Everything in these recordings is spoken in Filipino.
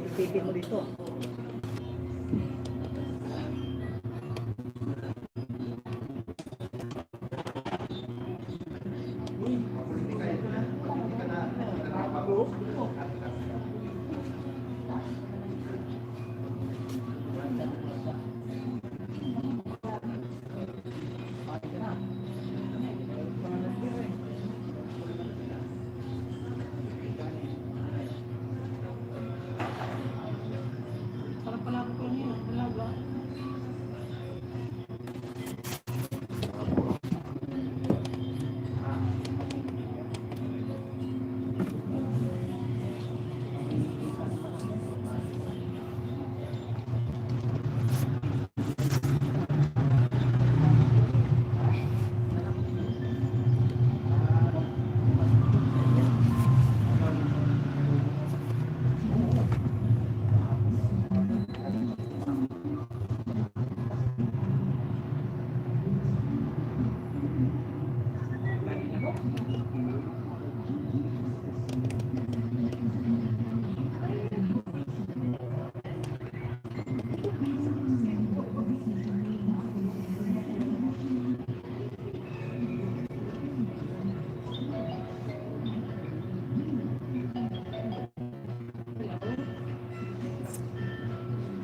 Isipin mo dito. Parang pala ako yun. Wala ba?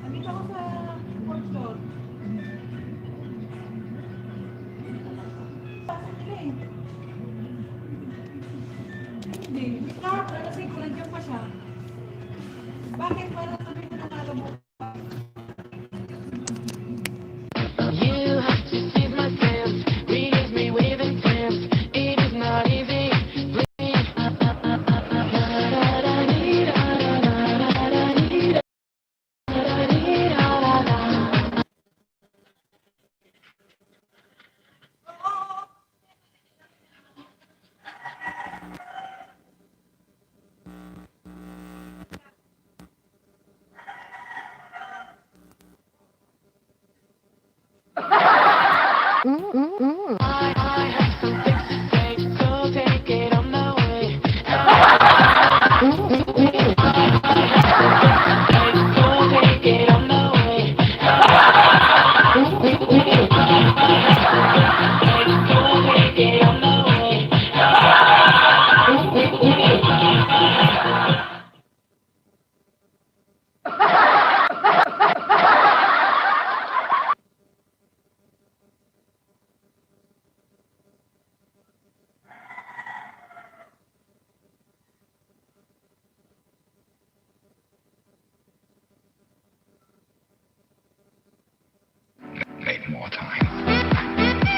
Nandito ako sa fourth floor. Hindi. Kasi kung nandiyan pa siya. Bakit parang sabi ko na alam mo? You have to seize my sense, release me with intent. It is not easy. I have some things to say, so take it on my way. So take it on my way. So take it on my way. Make more time.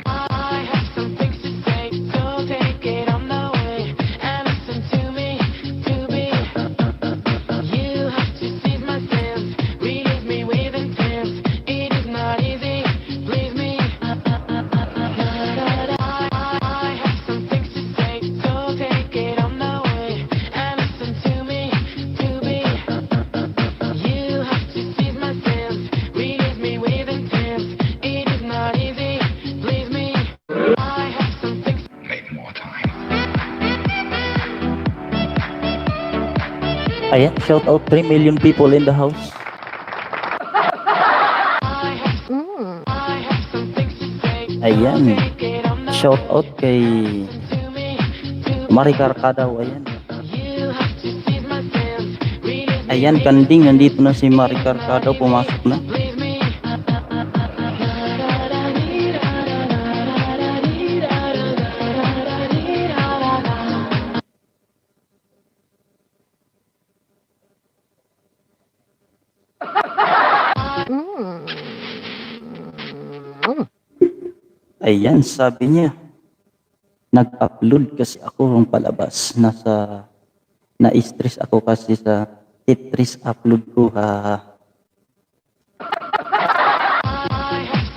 I have some things to say, so take it on my way and listen to me, to be. You have to seize my sense, release me with intent. It is not easy, please me. I have some things to say, so take it on my way and listen to me, to be. You have to seize my sense, release me with intent. It is not easy, please me. I have some things. Make more time. Ayan, shout out 3 million people in the house. I have some things to say. Ayan, Take it on my shout out kay to me, to Maricar Kadaw. Ayan. you have to seize my sense, release me Ayan, with kanding, nandito na si Maricar Kadaw, pumasok na. please me. Ayan, sabi niya, nag-upload kasi ako ng palabas. Na-stress ako kasi sa Tetris upload ko.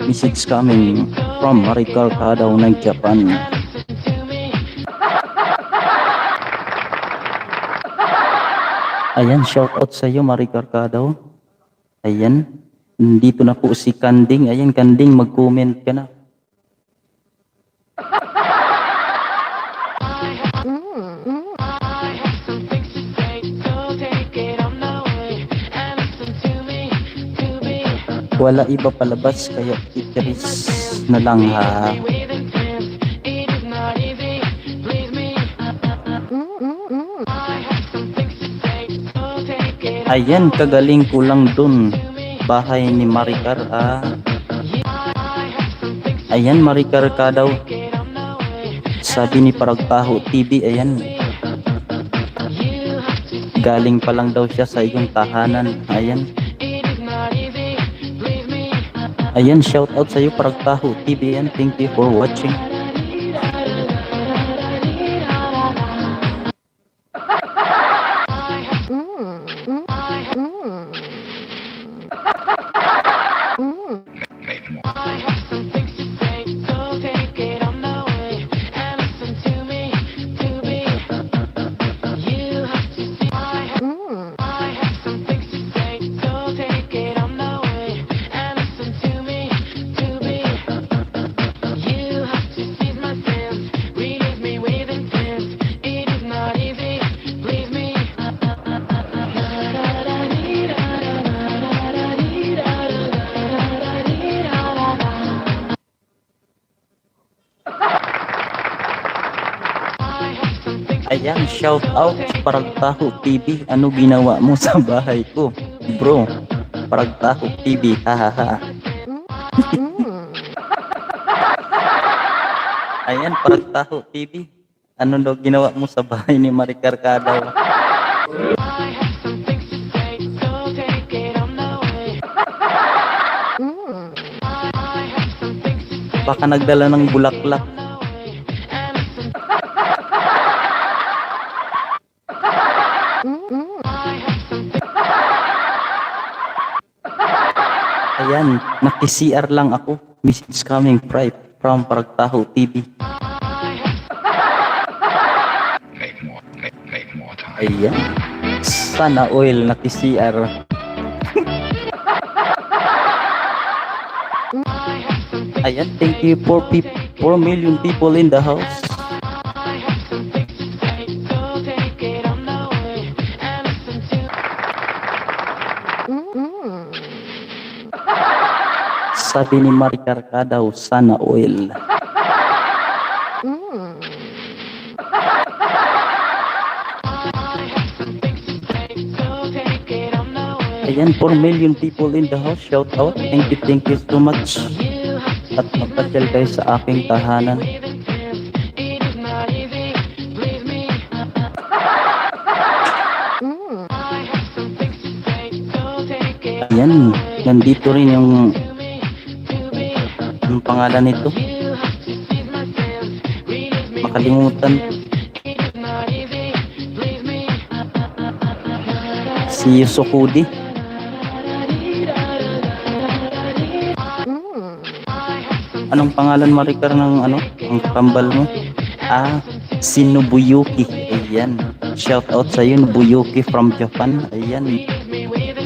Message coming from Maricar Kadaw ng Japan. Ayan, shout out sa iyo Maricar Kadaw. Ayan, dito na po si Kanding. Ayan, Kanding, mag-comment ka na. Wala iba palabas kaya Tetris na lang ha. Ayan, kagaling ko lang dun. Bahay ni Maricar. Ayan, Maricar Kadaw. Sabi ni Paragtaho TV, ayan. Galing pa lang daw siya sa iyong tahanan. Ayan. Ayan, shout out sa iyo Paragtaho TV and thank you for watching. Make more. Ayan, shout out Paragtaho TV. Ano ginawa mo sa bahay ko? Bro, Paragtaho TV, hahaha. Ayan, Paragtaho TV. Ano daw ginawa mo sa bahay ni Maricar Kadaw? Baka nagdala ng bulaklak. Ayan, naki-CR lang ako. Message coming from Paragtaho TV. Make more time. Ayan. Sana oil naki-CR. Ayan, thank you for 4 million people in the house. Sabi ni Maricar Kadaw, sana oil. Ayan, 4 million people in the house. Shout out. Thank you so much. At magpasyal kayo sa aking tahanan. Ayan, nandito rin yung anong pangalan nito? Makalimutan. Si Yusukudi. Anong pangalan Maricar ng ano? Ang kambal mo? Si Nobuyuki. Ayan. Shout out sa iyo Nobuyuki from Japan. Ayan.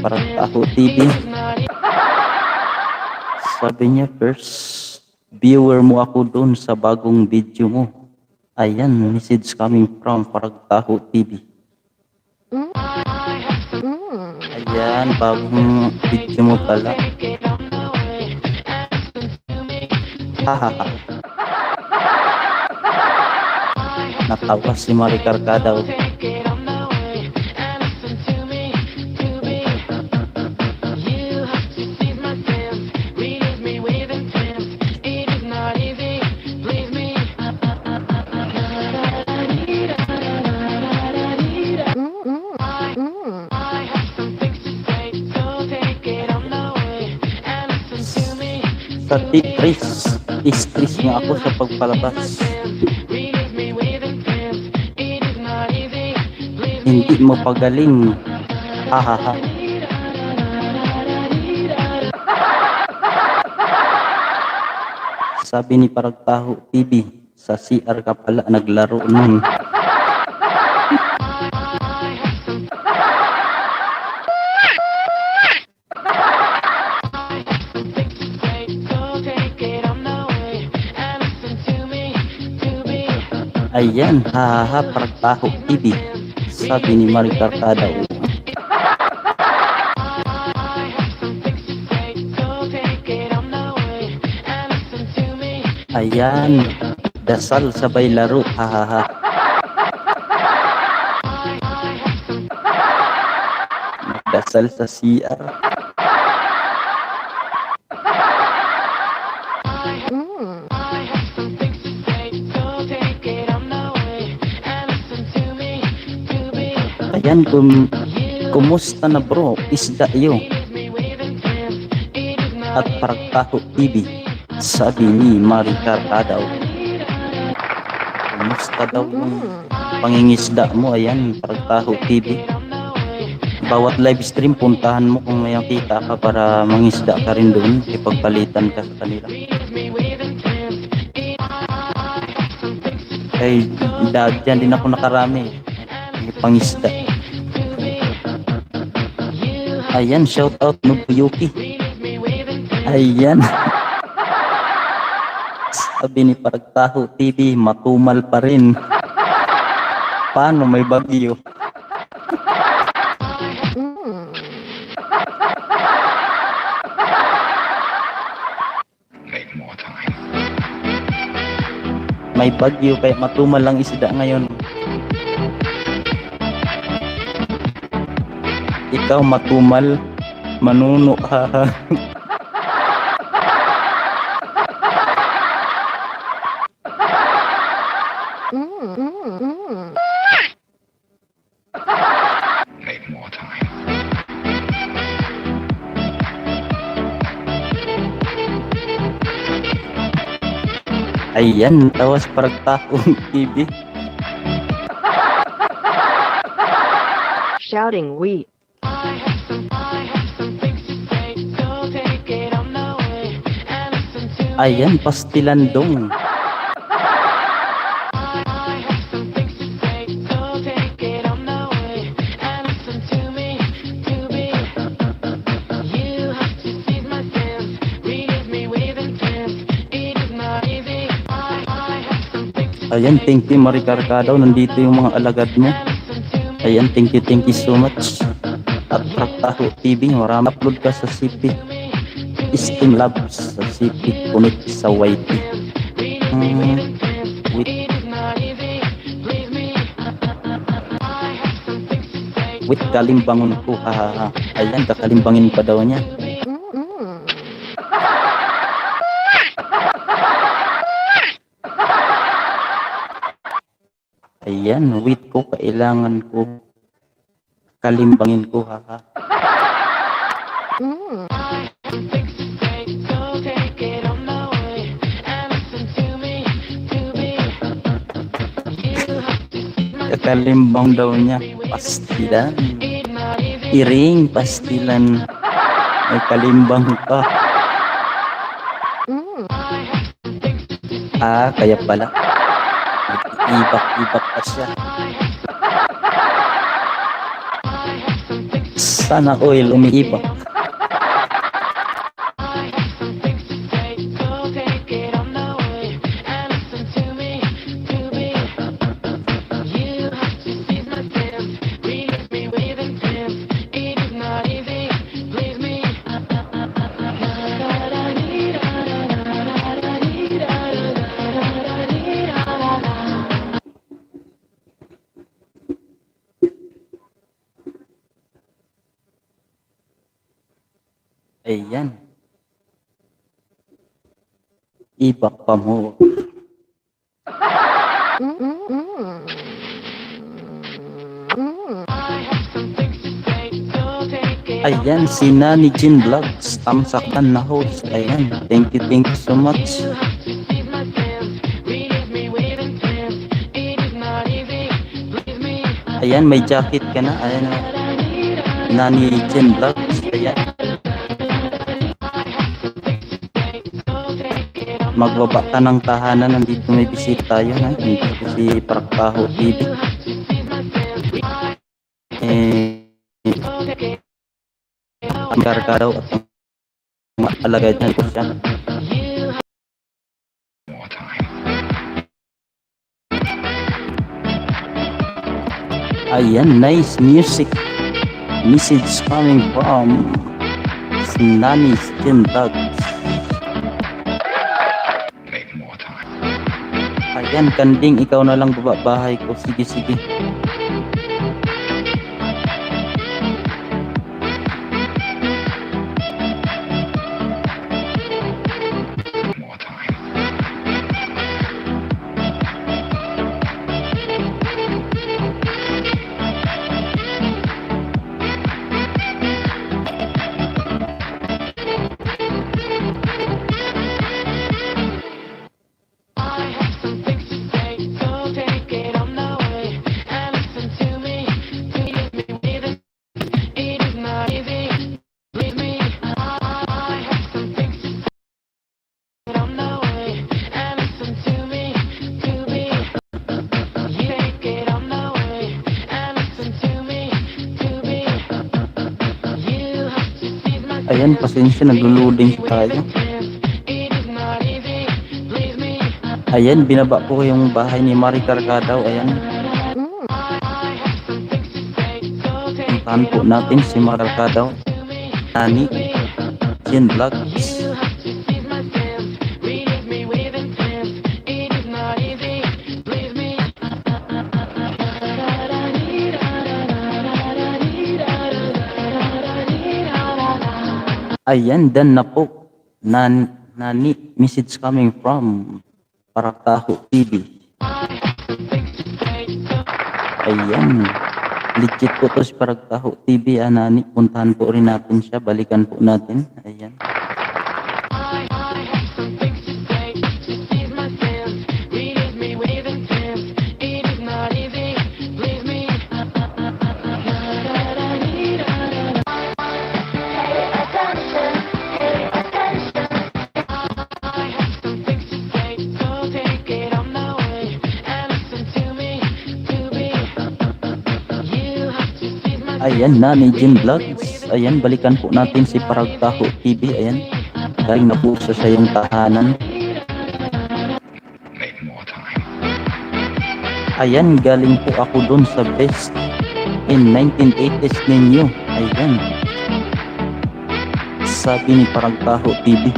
Paragtaho TV. Sabi niya, first viewer mo ako doon sa bagong video mo. Ayan, message coming from Paragtaho TV. Ayan, bagong video mo pala. Hahaha. Natawa si Maricar Kadaw. Sa Tetris. Stress nga ako sa pagpalabas. Hindi mo pagaling. Hahaha. Sabi ni Paragtaho TV, sa CR ka pala naglaro nun. Ayan, hahaha, Paragtaho TV. Sabi ni Maricar Tadao. Ayan, dasal sabay laro, hahaha. Dasal sa CR. Ayan, kumusta na bro, isda yo. At Paragtaho TV, sabi ni Maricar Tadao. Kumusta daw yung pangingisda mo? Ayan, Paragtaho TV. Bawat live stream, puntahan mo kung may kita ka para mangisda ka rin doon. Ipagpalitan ka sa kanila. Ay, dyan din ako nakarami. May pangisda. Ayan, shout out Nobuyuki. Ayan. Sabi ni Paragtaho TV, matumal pa rin. Paano may bagyo? Make more time. May bagyo kaya matumal lang isda ngayon. Ikaw matumal, manuno haha. Make more time. Ayan, tawas Paragtaho TV. Shouting wheat. Ayan, pastilandong. Ayan, thank you Maricar Tadao. Nandito yung mga alagad mo. Ayan, thank you so much. At Paragtaho TV, marami upload ka sa CP. Steam Labs sa CP. Connect sa YT. With kalimbangon ko. Ayan, kakalimbangin pa daw niya. Ayan, wait ko, kailangan ko. Kalimbangin ko, haha. Kakalimbang daw niya. Pastilan. Iring, pastilan. May kalimbang pa. Kaya pala. Ibak-ibak pa siya. Sana oil umiibak. Ayan. Ibak pa mo. Ayan, si Nani Jin Vlogs. Tamsakan na host. Ayan, thank you so much. Ayan, may jacket ka na. Ayan, Nani Jen Vlogs. Ayan. Magbaba ka ng tahanan. Nandito may bisita tayo. Nandito si Praktaho TV. Ang karkaraw at ang alagay na ito siya. More time. Ayan, nice music. Message coming from Nani's Jen Vlogs. Make more time. Ayan, Kanding, ikaw na lang baba bahay ko. Sige, sige. More time. I have some things to say, so take it on the way and listen to me. Please me with it. It is not easy. Believe me. I have some things to say on the way and listen to me. To be. You take it on the way and listen to me. To be. You have to seize my Ayan, pasensya, naglo-loading tayo. It is not easy. Please me. Ayan, binaba ko yung bahay ni Mari Carcadaw. Ayan, puntahan po natin si Mari Carcadaw. Nani Jen Vlogs. Ayan, done na po. Nani, message coming from Praktaho TV. Ayan. Legit po to si Praktaho TV, Nani. Puntahan po rin natin siya. Balikan po natin. Ayan. Ayan, Nani Jen Vlogs. Ayan, balikan po natin si Praktaho TV. Ayan. Galing na po sa yung tahanan. Make more time. Ayan, galing po ako dun sa best in 1980s ninyo. Ayan. Sabi ni Praktaho TV.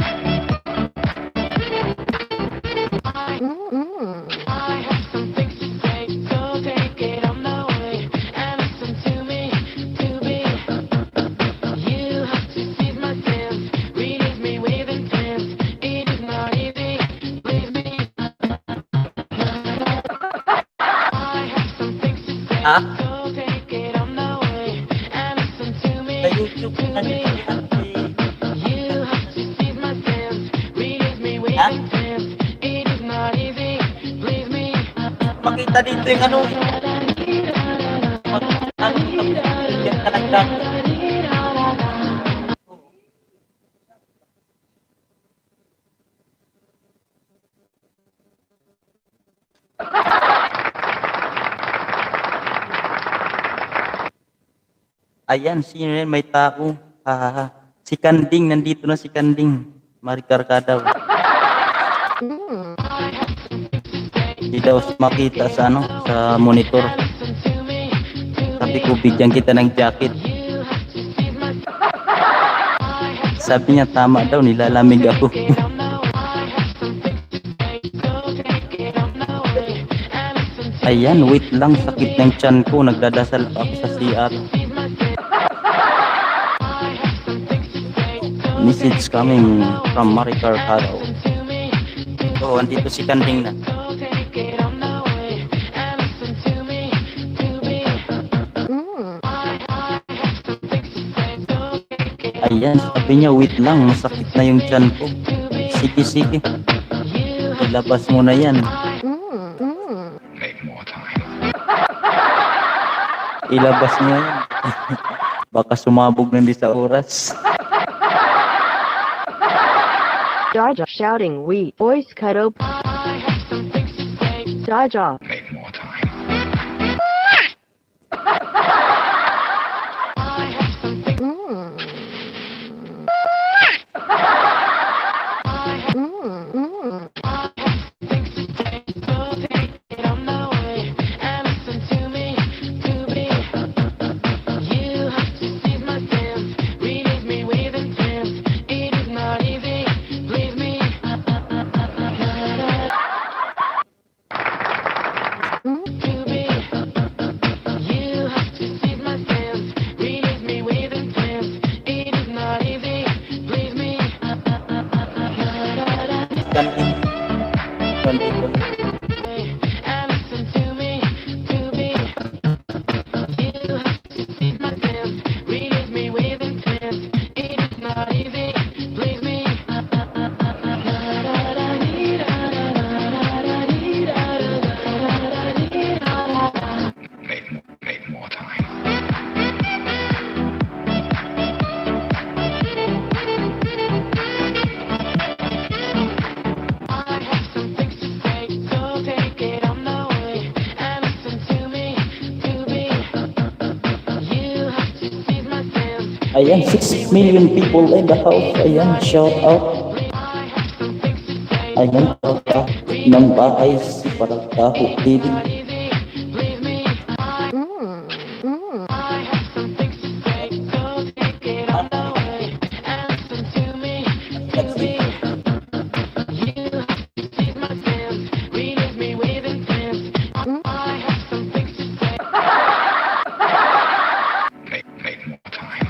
Ah? Sa YouTube na nilihan Ha? Makita dito yung ano. Yan ka lang. Ayan, sino yan? May tao. Si Kanding, nandito na si Kanding. Mari Carcadaw. Hindi daw makita sa ano, sa monitor. Sabi ko, bigyan kita ng jacket. Sabi niya, tama daw, nilalamig ako. Ayan, wait lang, sakit ng tiyan ko. Nagdadasal pa ako sa CR. Message coming from Mari Carcadaw. So, andito si Kanding na. Ayan, sabi niya, wait lang, masakit na yung tiyan ko. Sige, sige. Ilabas mo na yan. Make more time. Ilabas niya yan. Baka sumabog na din sa oras. Jaja shouting, we boys cut up. Jaja. Make more time. Make more time. Ayan, 6 million people in the house. Ayan, shout out. Ayan, shout out ng bahay si Paragtaho TV. Make more time.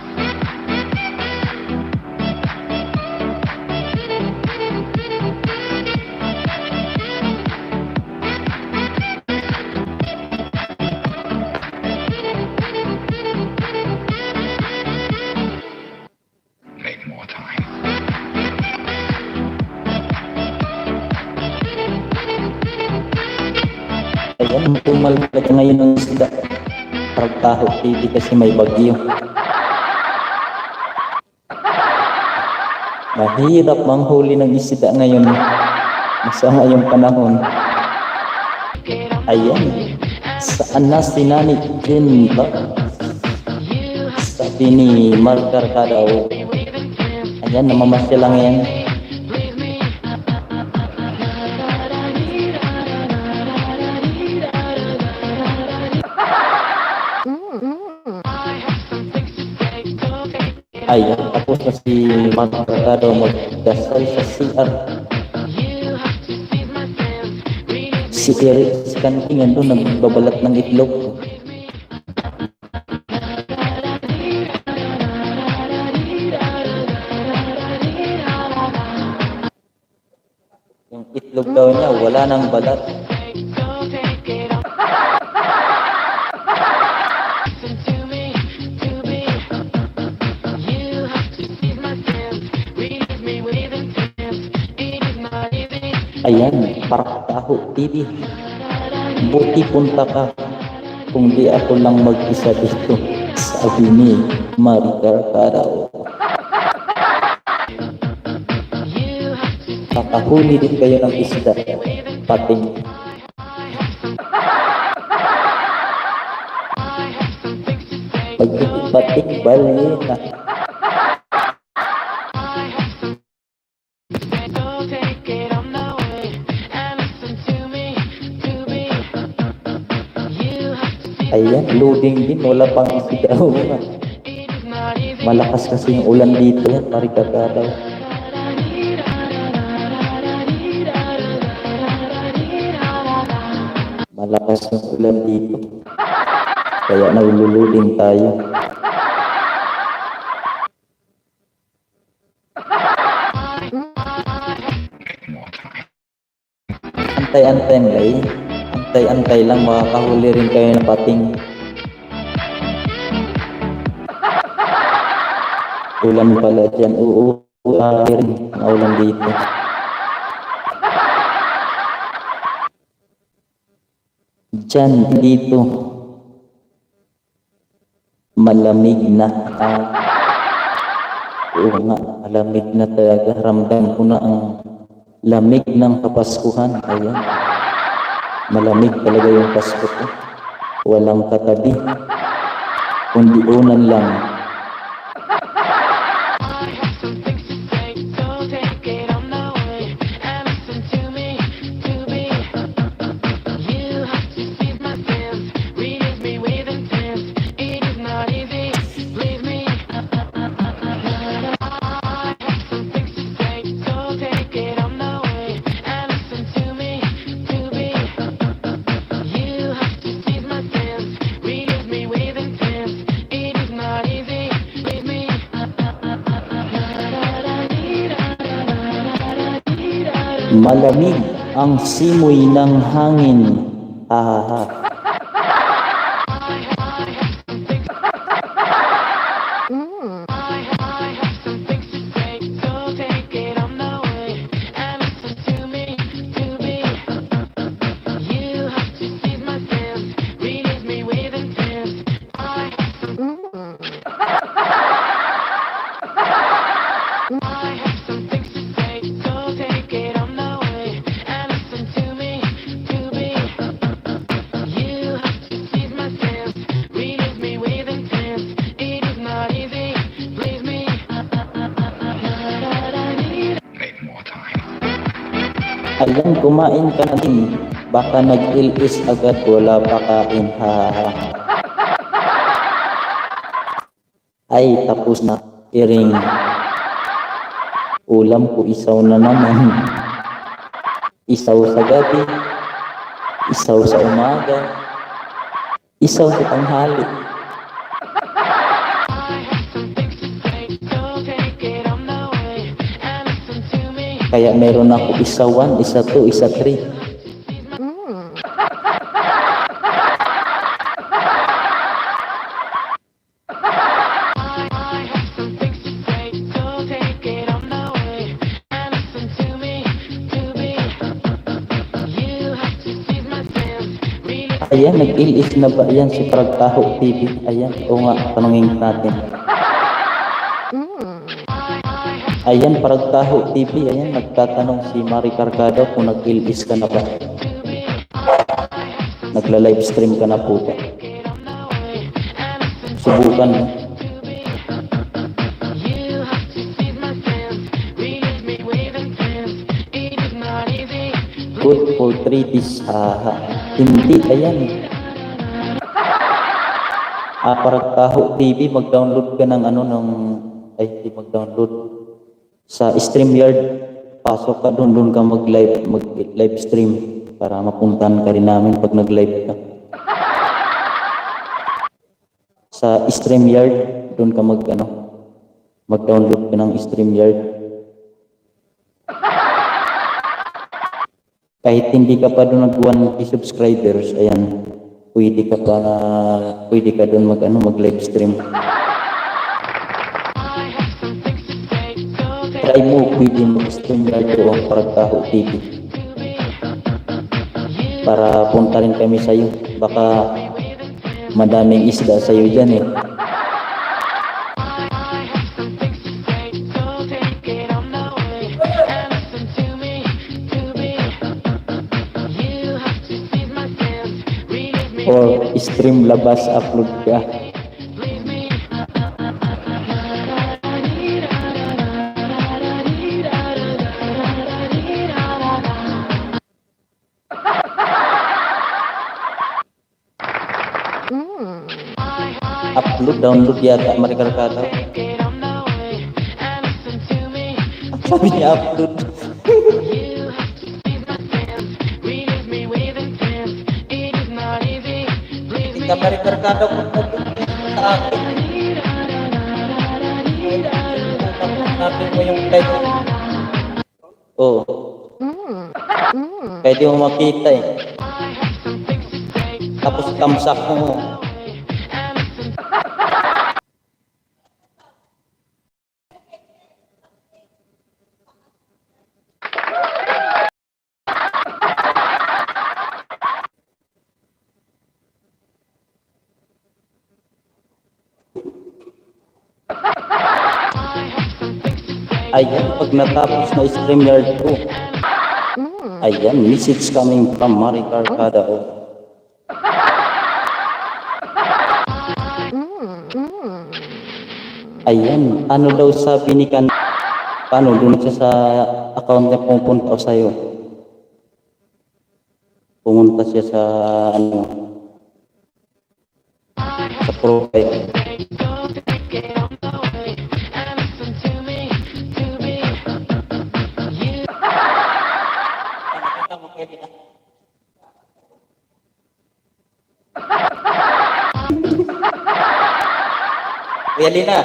Make more time. Ayan, tumal talaga ngayon ng isda. Paragtaho TV kasi may bagyo. Mahirap manghuli ng isda ngayon. Sa ngayong panahon. Ayan. Saan na si Nani Jen ba? Sabi ni Margar Kadaw. Ayan, namamasya lang yan. Ayan, tapos na si Margar Kadaw magdasal sa CR. Si Eric Scanting doon nagbabalat ng itlog. Yung itlog daw niya wala nang balat. Ayan, Paragtaho TV. Buti punta ka kung di ako lang mag-isa dito. Sabi ni Margar Kadaw. Kakahuli din kayo ng isda. Pating. Pag-pating balena. Ayan, loading din. Wala pang isda. Malakas kasi yung ulan dito. Yan, Margar Kadaw. Malakas yung ulan dito. Kaya naluluding tayo. Make more time. Antay-antay lang. Antay-antay lang. Makakahuli rin kayo ng pating. Ulan pala dyan. Rin ang ulan dito. Dyan, dito. malamig na. Oo nga, malamig na talaga. Ramdam ko na ang lamig ng Kapaskuhan. Ayan. Malamig talaga yung Pasko ko. Walang katabi. Kundi unan lang. I have some things to say, so take it on the way and listen to me, to be. You have to seize my sense, release me with intent. It is not easy, believe me. I have some things to say, so take it on the way and listen to me, to be. You have to seize my sense, release me with intent. It is not easy, believe me. Malamig ang simoy ng hangin. Ha ha ha. I have some things to say, so take it on the way and listen to me, to be. You have to seize my sense, release me with intent. I have some things to say, so take it on the way and listen to me, to be. You have to seize my sense, release me with intent. It is not easy, believe me. Make more time. Ayan, kumain ka na din. Baka nag-ilis agad, wala pa kain. Ha ha ha. Ay, tapos na. Iring. Ulam ko isaw na naman. Isaw sa gabi. Isaw sa umaga. Isaw sa tanghali. I have some things to say, so take it on the way and listen to me. Kaya meron ako isa 1, isa 2, isa 3. I have some things to say, so take it on the way and listen to me, to be. You have to seize my sense, release. Ayan, nag-ilis na ba yan si Pragtaho TV? Ayan, o nga, tanungin natin. Ayan, Pragtaho TV, ayan, nagtatanong si Mari Carcado kung nag-ilis ka na ba? Nagla-live stream ka na po ba? Subukan mo. You have to seize my sense, release me with intent. It is not easy. Good for 3 days. Hindi, ayan. Pragtaho TV, mag-download ka ng ano, hindi mag-download. Sa StreamYard, pasok ka doon ka mag-live stream para mapuntahan ka rin namin pag nag-live ka. Sa StreamYard, doon ka mag-download ka ng StreamYard. Kahit hindi ka pa doon nag-1K subscribers, ayan, pwede ka doon mag-live stream. Try mo, pwede mag-StreamYard o Pragtaho TV. Para punta rin kami sa'yo. Baka madaming isda sa'yo dyan eh. Or stream labas, upload ka. Upload, download yata, Mari Carcado. Sabi niya upload. Hindi ka Mari Carcado kung sa akin. Natin mo yung title. Oo. Pwede mo makita eh. Tapos kamsak mo. Ayan, pag natapos na StreamYard ko. Ayan, message coming from Maricar Cadao. Ayan, ano daw sabi ni Kan? Paano doon siya sa account niya pumunta o sa'yo? Pumunta siya sa ano? Sa profile. Kuya Lina,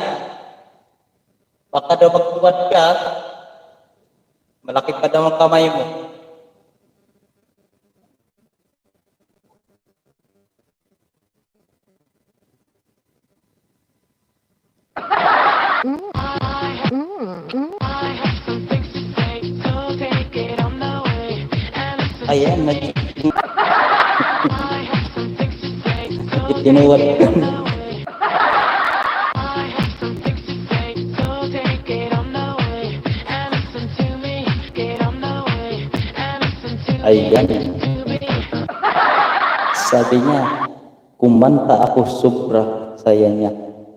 baka daw magbuwad ka, malaki pa daw ang kamay mo. Ayan, tinuwad ko. Ayan. Sabi niya, kumanta ako sobra saya niya.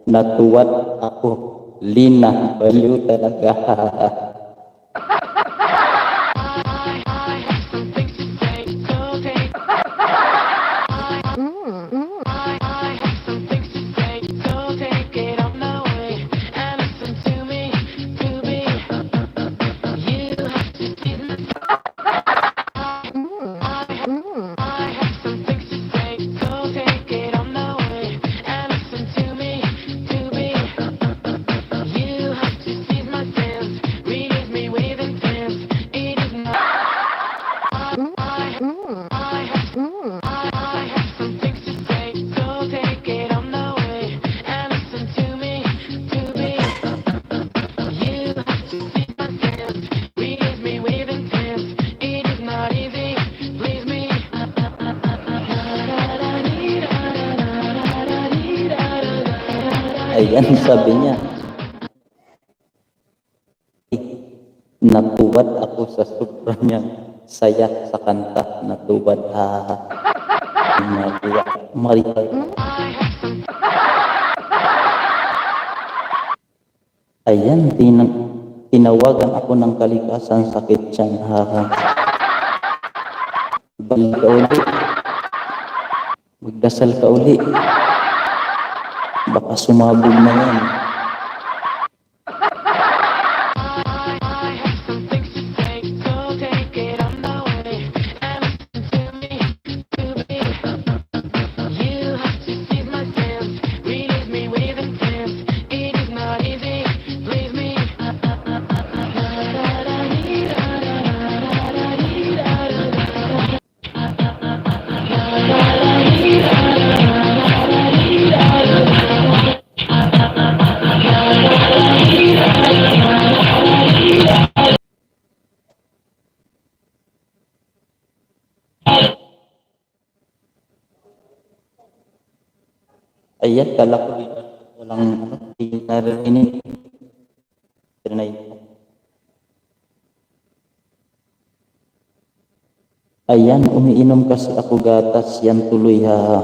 Natuwad ako. Lina, baliw talaga. Ayan, sabi niya. Natuwad ako sa sobra niyang saya sa kanta. Natuwad, ha. Maria. Ayan, tinawagan ako ng kalikasan, sakit siyang, ha. Balik ka uli. Magdasal ka uli. Baka sumabog na yan. Ayan, kala ko walang hindi narinig. Ayan, umiinom kasi ako gatas, yan tuloy, ha.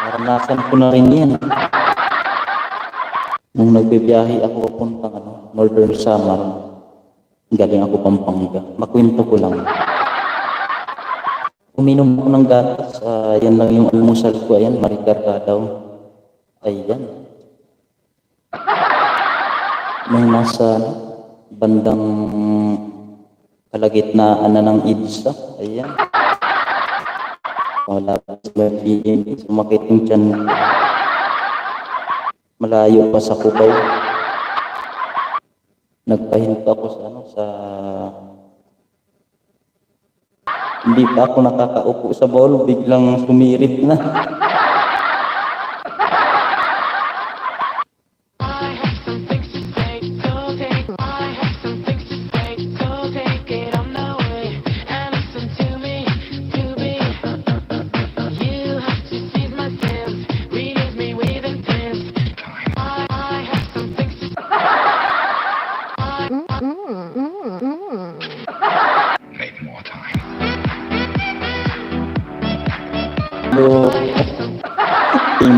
Naranasan ko na rin yan. Nung nagbibiyahe ako papuntang Northern Samar, galing ako Pampanga. Makwento ko lang. Uminom ako ng gatas, yan lang yung almusal ko, ayan, Maricar daw. Ayan. Nung nasa bandang kalagitnaan na ng EDSA, ayan. Wala pa sa sumakit yung tiyan. Malayo pa sa Cubao. Nagpahinto ako sa hindi pa ako nakakaupo sa bowl, biglang sumirit na.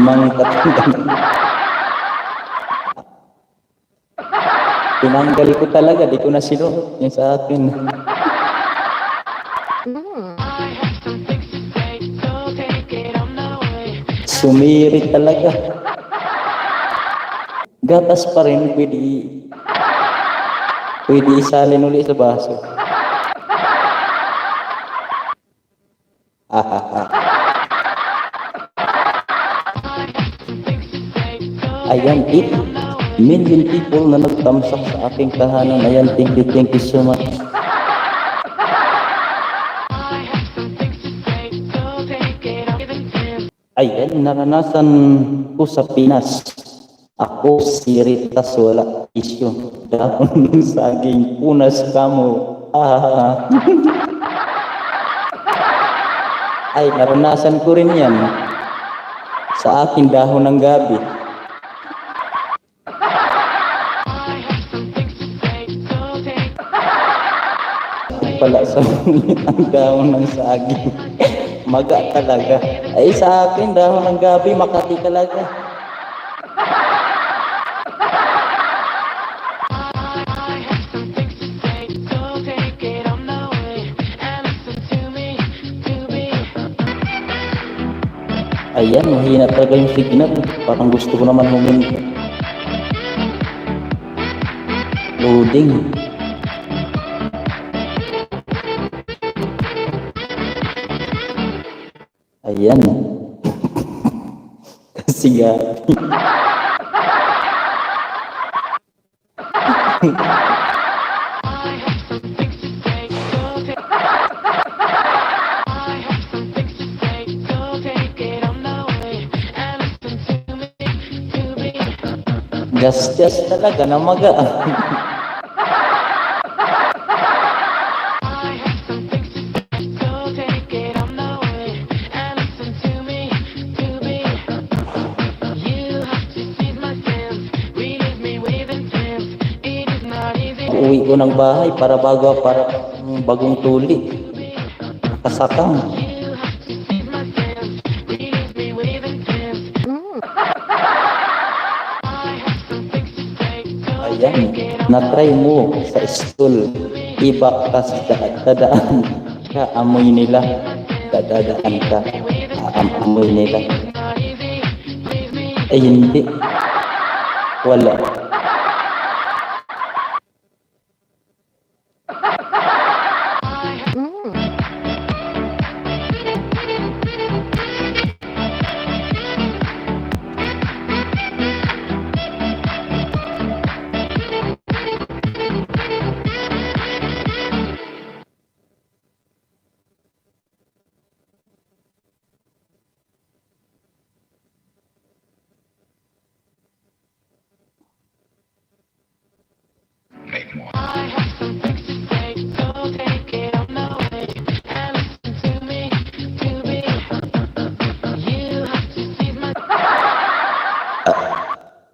limang katanggal. Tinanggal ko talaga, di ko na sinuot yung sa akin. Sumiri talaga. Gatas pa rin, pwede isalin ulit sa baso. Ayan, 8 million people na nagtamsak sa aking tahanan. Ayan, thank you so much. Ayan, naranasan ko sa Pinas. Ako si Ritas, wala isyo. Dahon ng saging, punas kamo. Ay, naranasan ko rin yan. Sa akin, dahon ng gabi. Pala sa ang dahon ng saging. Maga talaga. Ay, sa akin, dahon ng gabi, Makati talaga. Ayan, mahina talaga yung signal. Parang gusto ko naman huminto. Loading. Ayan. Kasi nga. Gas talaga na maga. Uwi ko ng bahay para bagong tuli. Nakasakang. Ayan, na-try mo sa school. Iba ka sa dadaan ka, amoy nila. Dadaan ka, amoy nila. Ay, hindi. Wala. Make more.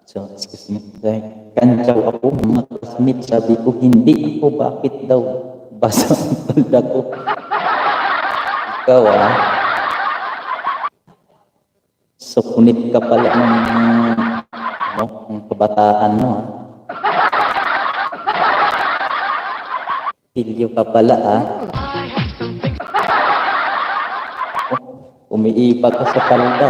So, excuse me. Dahil kantsaw ako, mga classmates, sabi ko, hindi ako, bakit daw? Basa ang palda ko. Ikaw, So, kunit ka pala ng kabataan mo, Pilyo ka pala, Umiipa ka sa palda,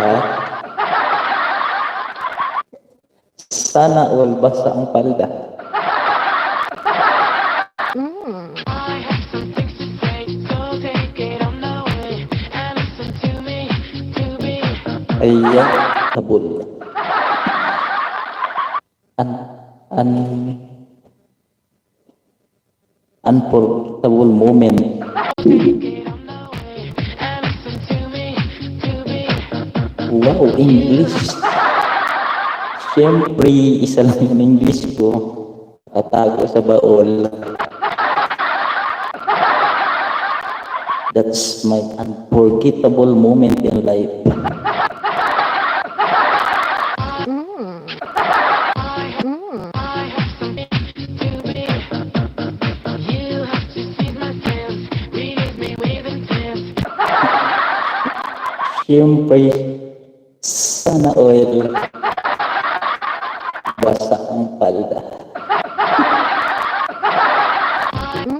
Sana all basa ang palda. Ayan, tabul. Unforgettable moment. Wow, English. Siyempre, isa lang yung English ko. Atago sa baol. That's my unforgettable moment in life. Siyempre, sana oil. Basa ang palda.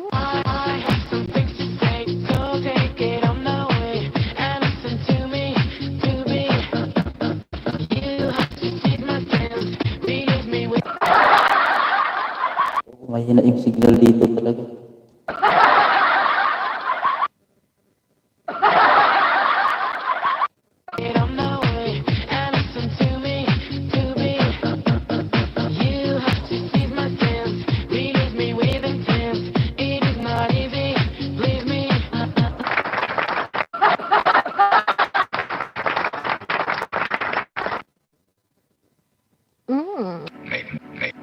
I have some things to say, so take it on the way and listen to me, to be. You have to see my sins, believe me with. Mahina yung signal dito talaga. Get on the way and listen to me, to be. You have to see my sins, release me with intent. It is not easy, believe me.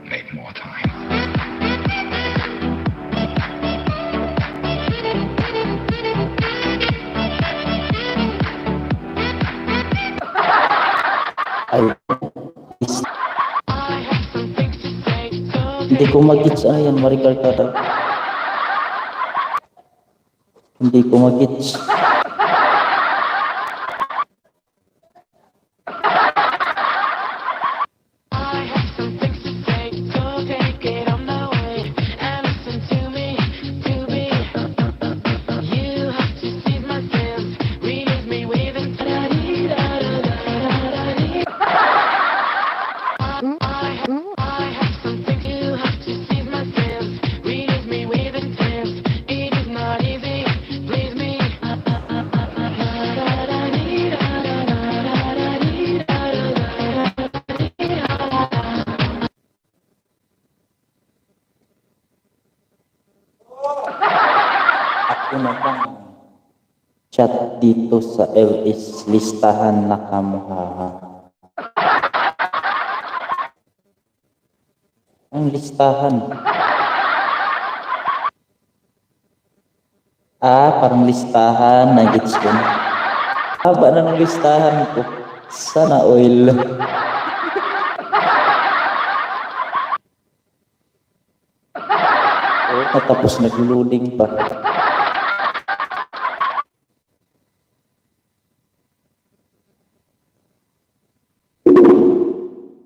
Make more time. Ay, I have some things to say, so hindi ko mag-gets. Ayan, Maricar ka daw. Hindi ko mag-gets. I have some things to say, so take it on the way and listen to me, to be. You have to see my sins, release me with intent. I have some things. You have to see my sins, release me with intent. It is not easy, please me. Ako na bang chat dito sa LS listahan na kamuhaha. Ang listahan. Parang listahan na gets ko. Haba na ng listahan ko. Sana oil. Tapos nag-loading pa.